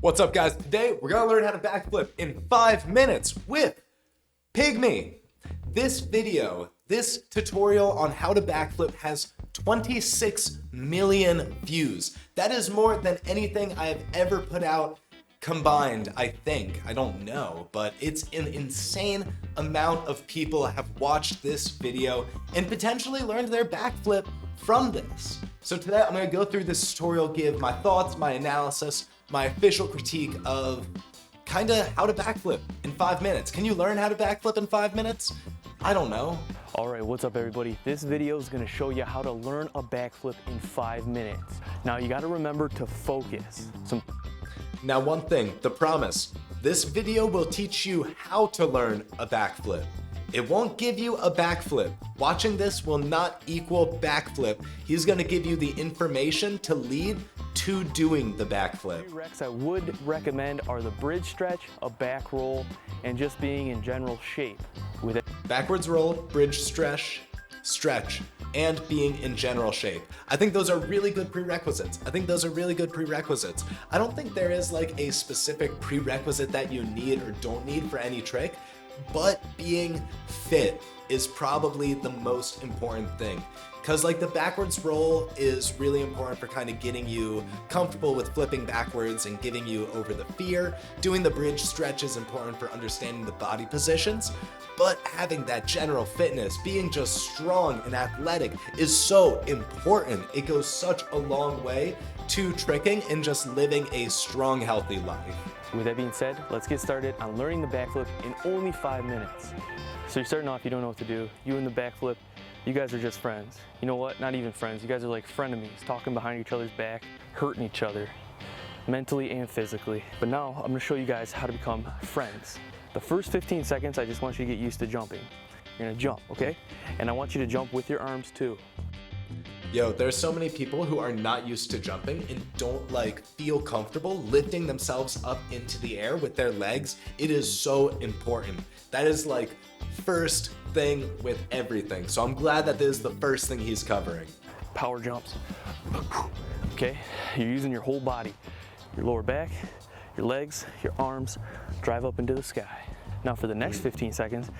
What's up, guys? Today we're gonna learn how to backflip in 5 minutes with Pigmie. This tutorial on how to backflip has 26 million views. That is more than anything I have ever put out combined, I think. I don't know, but it's an insane amount of people have watched this video and potentially learned their backflip from this. So today I'm gonna go through this tutorial, give my thoughts, my analysis, my official critique of kinda how to backflip in 5 minutes. Can you learn how to backflip in 5 minutes? I don't know. All right, what's up everybody? This video is gonna show you how to learn a backflip in 5 minutes. Now you gotta remember to focus. Now one thing, the promise, this video will teach you how to learn a backflip. It won't give you a backflip. Watching this will not equal backflip. He's gonna give you the information to lead to doing the backflip. Three recs I would recommend are the bridge stretch, a back roll, and just being in general shape with it. Backwards roll, bridge stretch, and being in general shape. I think those are really good prerequisites. I don't think there is like a specific prerequisite that you need or don't need for any trick, but being fit is probably the most important thing. Cause like the backwards roll is really important for kind of getting you comfortable with flipping backwards and getting you over the fear. Doing the bridge stretch is important for understanding the body positions, but having that general fitness, being just strong and athletic is so important. It goes such a long way to tricking and just living a strong, healthy life. With that being said, let's get started on learning the backflip in only 5 minutes. So you're starting off, you don't know what to do. You and the backflip, you guys are just friends. You know what? Not even friends. You guys are like frenemies, talking behind each other's back, hurting each other, mentally and physically. But now I'm gonna show you guys how to become friends. The first 15 seconds, I just want you to get used to jumping. You're gonna jump, okay? And I want you to jump with your arms too. Yo, there's so many people who are not used to jumping and don't like feel comfortable lifting themselves up into the air with their legs. It is so important. That is like first thing with everything. So I'm glad that this is the first thing he's covering. Power jumps. Okay, you're using your whole body. Your lower back, your legs, your arms, drive up into the sky. Now for the next 15 seconds.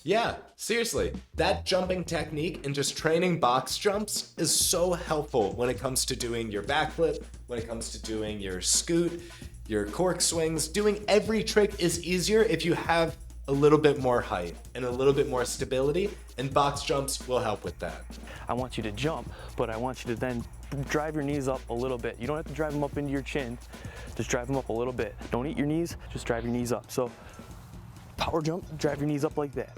Yeah, seriously, that jumping technique and just training box jumps is so helpful when it comes to doing your backflip, when it comes to doing your scoot, your cork swings. Doing every trick is easier if you have a little bit more height and a little bit more stability, and box jumps will help with that. I want you to jump, but I want you to then drive your knees up a little bit. You don't have to drive them up into your chin, just drive them up a little bit. Don't eat your knees, just drive your knees up. So power jump, drive your knees up like that.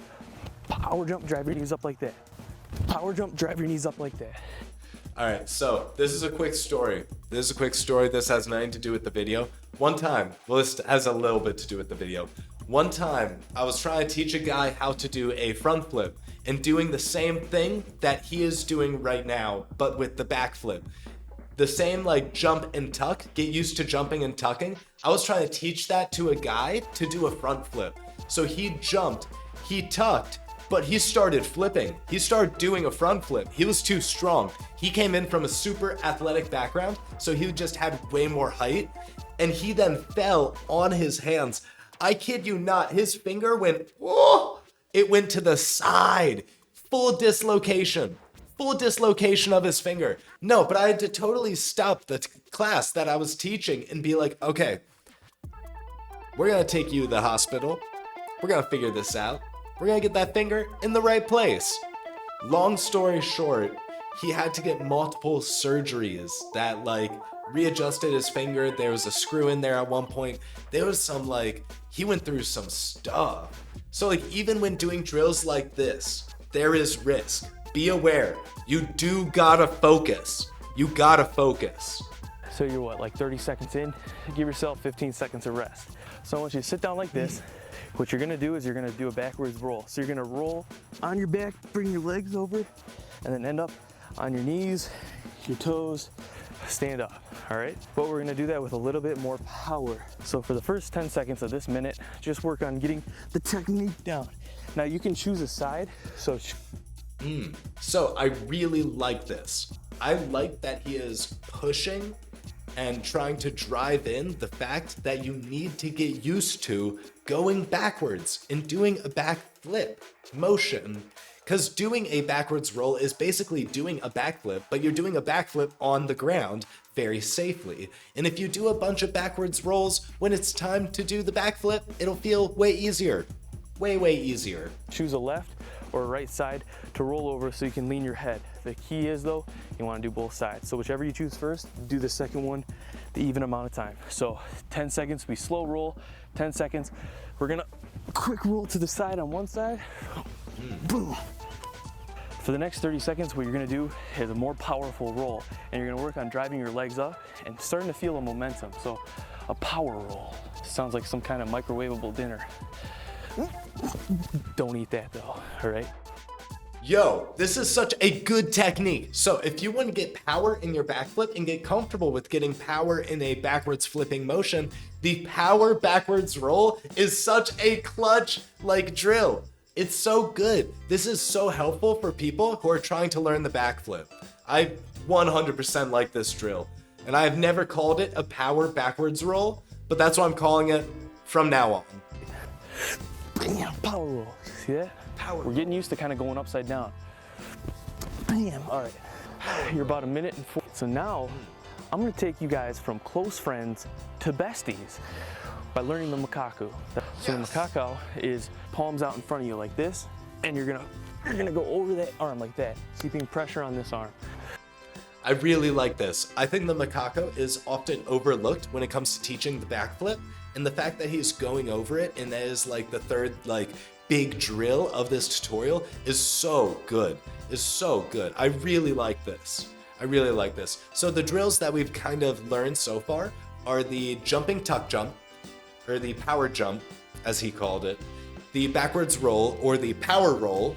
Power jump, drive your knees up like that. Power jump, drive your knees up like that. All right, so this is a quick story. This has nothing to do with the video. One time, well, this has a little bit to do with the video. One time, I was trying to teach a guy how to do a front flip and doing the same thing that he is doing right now, but with the back flip. The same like jump and tuck, get used to jumping and tucking. I was trying to teach that to a guy to do a front flip. So he jumped, he tucked, but he started flipping. He started doing a front flip. He was too strong. He came in from a super athletic background, so he just had way more height, and he then fell on his hands. I kid you not, his finger went, whoa, it went to the side. Full dislocation of his finger. No, but I had to totally stop the class that I was teaching and be like, okay, we're gonna take you to the hospital. We're gonna figure this out. We're gonna get that finger in the right place. Long story short, he had to get multiple surgeries that like readjusted his finger. There was a screw in there at one point. There was some like, he went through some stuff. So like even when doing drills like this, there is risk. Be aware. You do gotta focus. So you're what, like 30 seconds in? Give yourself 15 seconds of rest. So I want you to sit down like this. What you're gonna do is you're gonna do a backwards roll. So you're gonna roll on your back, bring your legs over, and then end up on your knees, your toes, stand up, all right? But we're gonna do that with a little bit more power. So for the first 10 seconds of this minute, just work on getting the technique down. Now you can choose a side, so. So I really like this. I like that he is pushing and trying to drive in the fact that you need to get used to going backwards and doing a backflip motion. Because doing a backwards roll is basically doing a backflip, but you're doing a backflip on the ground very safely. And if you do a bunch of backwards rolls, when it's time to do the backflip, it'll feel way easier. Way easier. Choose a left or a right side to roll over so you can lean your head. The key is though, you want to do both sides. So whichever you choose first, do the second one the even amount of time. So 10 seconds, we slow roll, 10 seconds. We're gonna quick roll to the side on one side. Boom. For the next 30 seconds, what you're gonna do is a more powerful roll, and you're gonna work on driving your legs up and starting to feel a momentum. So a power roll. Sounds like some kind of microwavable dinner. Don't eat that though, all right? Yo, this is such a good technique. So if you want to get power in your backflip and get comfortable with getting power in a backwards flipping motion, the power backwards roll is such a clutch like drill. It's so good. This is so helpful for people who are trying to learn the backflip. I 100% like this drill, and I have never called it a power backwards roll, but that's what I'm calling it from now on. Bam, power roll. See that? Power. We're getting used to kind of going upside down. Bam. All right. You're about a minute and 4. So now I'm going to take you guys from close friends to besties by learning the makako. So the makako is palms out in front of you like this, and you're gonna go over that arm like that, keeping pressure on this arm. I really like this. I think the makako is often overlooked when it comes to teaching the backflip, and the fact that he's going over it and that is like the third big drill of this tutorial is so good. I really like this. So the drills that we've kind of learned so far are the jumping tuck jump, or the power jump, as he called it, the backwards roll, or the power roll,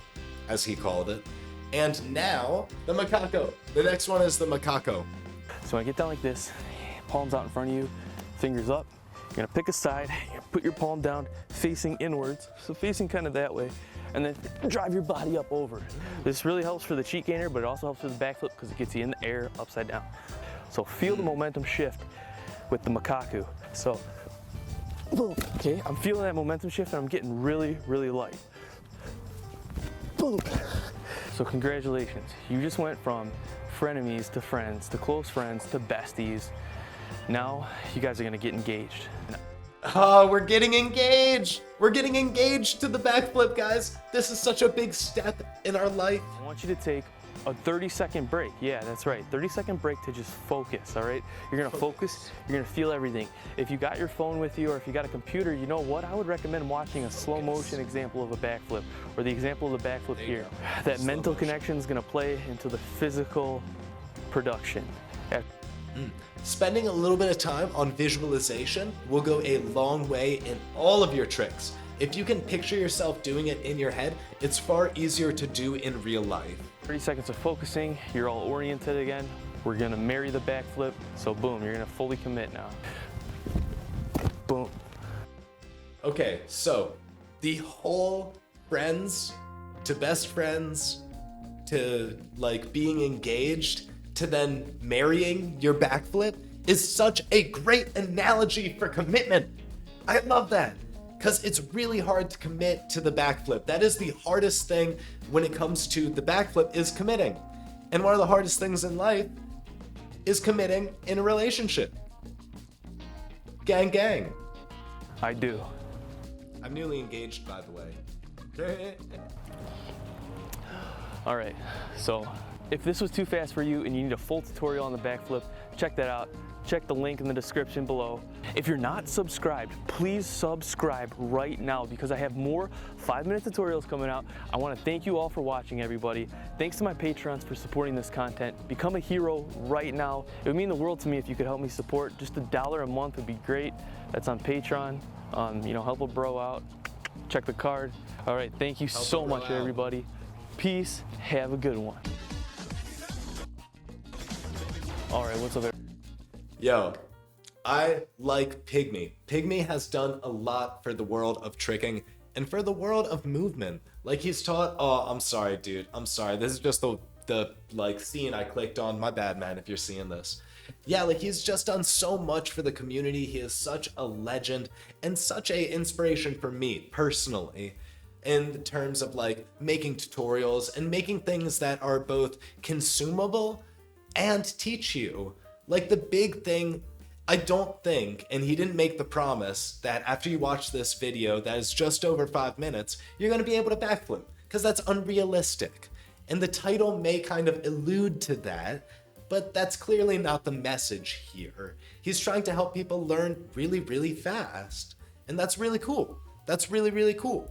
as he called it, and now the makako. The next one is the makako. So when I get down like this, palms out in front of you, fingers up, you're gonna pick a side, you're gonna put your palm down facing inwards, so facing kind of that way, and then drive your body up over. This really helps for the cheek gainer, but it also helps for the backflip because it gets you in the air upside down. So feel the momentum shift with the makako. So, boom. Okay, I'm feeling that momentum shift and I'm getting really light. Boom. So congratulations, you just went from frenemies to friends, to close friends, to besties. Now you guys are gonna get engaged. Oh, we're getting engaged! We're getting engaged to the backflip, guys! This is such a big step in our life. I want you to take a 30-second break. Yeah, that's right. 30-second break to just focus, all right? You're gonna focus, you're gonna feel everything. If you got your phone with you or if you got a computer, you know what? I would recommend watching a slow motion example of a backflip or the example of the backflip here. That mental connection is gonna play into the physical production. Spending a little bit of time on visualization will go a long way in all of your tricks. If you can picture yourself doing it in your head, it's far easier to do in real life. 30 seconds of focusing, you're all oriented again. We're gonna marry the backflip, so boom, you're gonna fully commit now. Boom. Okay, so the whole friends to best friends to being engaged to then marrying your backflip is such a great analogy for commitment. I love that. Because it's really hard to commit to the backflip. That is the hardest thing when it comes to the backflip, is committing. And one of the hardest things in life is committing in a relationship. Gang, gang. I do. I'm newly engaged, by the way. All right, so if this was too fast for you and you need a full tutorial on the backflip, check that out. Check the link in the description below. If you're not subscribed, please subscribe right now because I have more 5-minute tutorials coming out. I want to thank you all for watching, everybody. Thanks to my patrons for supporting this content. Become a hero right now. It would mean the world to me if you could help me support. Just $1 a month would be great. That's on Patreon. Help a bro out. Check the card. All right, thank you so much, everybody. Peace. Have a good one. All right, what's up, everybody? Yo, I like Pigmie. Pigmie has done a lot for the world of tricking and for the world of movement. He's taught, I'm sorry, dude. I'm sorry. This is just the scene I clicked on. My bad, man, if you're seeing this. Yeah, like he's just done so much for the community. He is such a legend and such a inspiration for me personally in terms of like making tutorials and making things that are both consumable and teach you. Like the big thing, I don't think, and he didn't make the promise that after you watch this video that is just over 5 minutes, you're going to be able to backflip, because that's unrealistic. And the title may kind of allude to that, but that's clearly not the message here. He's trying to help people learn really, really fast. And that's really cool. That's really, really cool.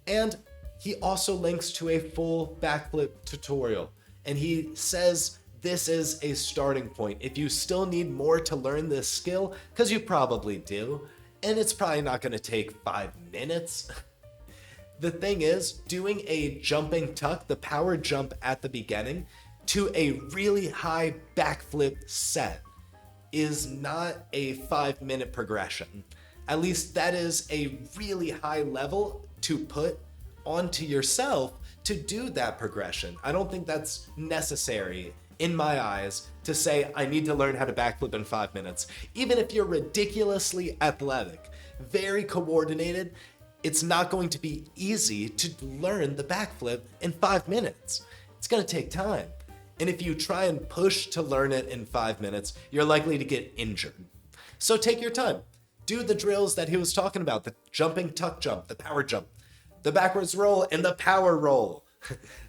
And he also links to a full backflip tutorial. And he says this is a starting point. If you still need more to learn this skill, because you probably do, and it's probably not going to take 5 minutes. The thing is, doing a jumping tuck, the power jump at the beginning, to a really high backflip set is not a 5-minute progression. At least that is a really high level to put onto yourself to do that progression. I don't think that's necessary in my eyes to say I need to learn how to backflip in 5 minutes. Even if you're ridiculously athletic, very coordinated, it's not going to be easy to learn the backflip in 5 minutes. It's going to take time. And if you try and push to learn it in 5 minutes, you're likely to get injured. So take your time. Do the drills that he was talking about, the jumping tuck jump, the power jump, the backwards roll, and the power roll,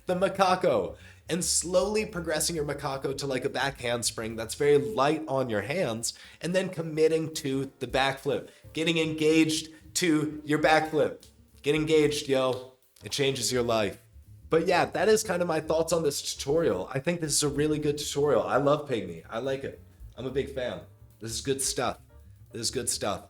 the makako, and slowly progressing your makako to like a back handspring that's very light on your hands, and then committing to the backflip, getting engaged to your backflip. Get engaged, yo. It changes your life. But yeah, that is kind of my thoughts on this tutorial. I think this is a really good tutorial. I love Pigmie. I like it. I'm a big fan. This is good stuff. This is good stuff.